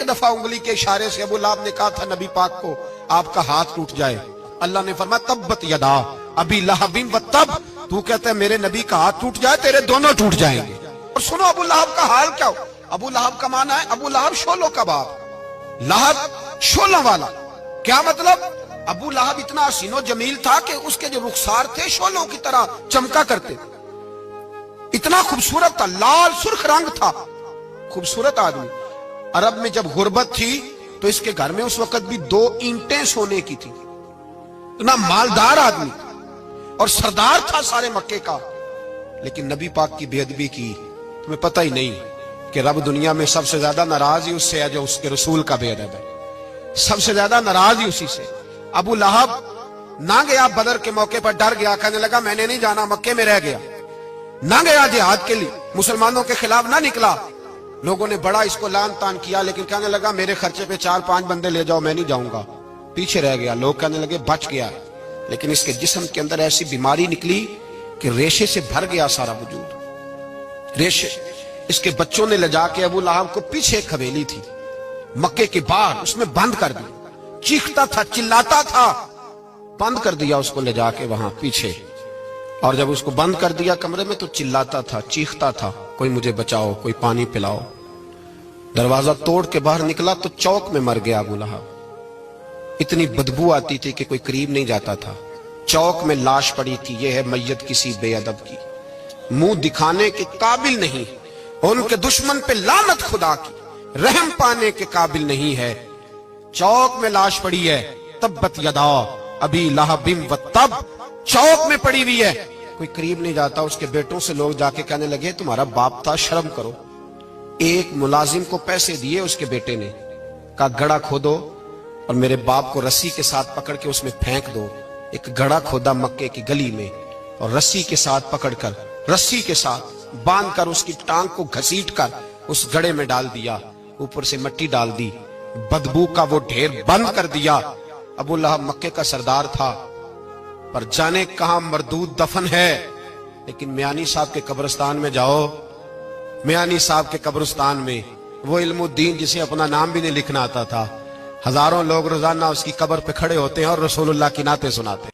दफा उंगली के इशारे से अबू लहब ने कहा था नबी पाक को आपका हाथ टूट जाए, अल्लाह ने फरमाया तब्बत यदा अबी लहबिन व तब, तू कहता है मेरे नबी का हाथ टूट जाए, तेरे दोनों टूट जाएंगे। और सुनो अबू लहब का हाल क्या हो। अबू लहब का माना है अबू लहब शोलों का बाप, लहब शोलों वाला। क्या मतलब? अबू लहब इतना हसीनो जमील था कि उसके जो रुखसार थे शोलों की तरह चमका करते, इतना खूबसूरत था, लाल सुर्ख रंग था, खूबसूरत आदमी। अरब में जब गुर्बत थी तो इसके घर में उस वक्त भी 2 ईंटें सोने की थी। इतना मालदार आदमी और सरदार था सारे मक्के का, लेकिन नबी पाक की बेअदबी की। तुम्हें पता ही नहीं कि रब दुनिया में सबसे ज्यादा नाराज ही उससे है जो उसके रसूल का बेअदब है, सबसे ज्यादा नाराज ही उसी से। अबू लहब ना गया बदर के मौके पर, डर गया, कहने लगा मैंने नहीं जाना, मक्के में रह गया, ना गया जिहाद के लिए, मुसलमानों के खिलाफ ना निकला। लोगों ने बड़ा इसको लान तान किया, लेकिन कहने लगा मेरे खर्चे पे 4-5 बंदे ले जाओ, मैं नहीं जाऊंगा, पीछे रह गया। लोग कहने लगे बच गया, लेकिन इसके जिस्म के अंदर ऐसी बीमारी निकली कि रेशे से भर गया सारा वजूद, रेशे। इसके बच्चों ने ले जाके अबू लहब को पीछे एक हवेली थी मक्के के बाहर, उसमें बंद कर दिया। चीखता था, चिल्लाता था, बंद कर दिया उसको ले जाके वहां पीछे। और जब उसको बंद कर दिया कमरे में तो चिल्लाता था, चीखता था, कोई मुझे बचाओ, कोई पानी पिलाओ। दरवाजा तोड़ के बाहर निकला तो चौक में मर गया अबू लहब। इतनी बदबू आती थी कि कोई करीब नहीं जाता था। चौक में लाश पड़ी थी, यह है मैयत किसी बेअदब की, मुंह दिखाने के काबिल नहीं, उनके दुश्मन पे लानत खुदा की, रहम पाने के काबिल नहीं है। चौक में लाश पड़ी है, तब्बत यदा अबी लहबिन व तब, चौक में पड़ी हुई है, कोई करीब नहीं जाता। उसके बेटों से लोग जाके कहने लगे तुम्हारा बाप था, शर्म करो। एक मुलाजिम को पैसे दिए उसके बेटे ने, कहा गड़ा खोदो और मेरे बाप को रस्सी के साथ पकड़ के उसमें फेंक दो। एक गड़ा खोदा मक्के की गली में और रस्सी के साथ पकड़कर, रस्सी के साथ बांध कर उसकी टांग को घसीट कर उस गड़े में डाल दिया, ऊपर से मिट्टी डाल दी, बदबू का वो ढेर बंद कर दिया। अबू लहब मक्के का सरदार था, पर जाने कहां मरदूद दफन है। लेकिन मियानी साहब के कब्रिस्तान में जाओ, मियानी साहब के कब्रिस्तान में वो इल्मुद्दीन जिसे अपना नाम भी नहीं लिखना आता था, हजारों लोग रोजाना उसकी कब्र पे खड़े होते हैं और रसूलुल्लाह की नाते सुनाते हैं।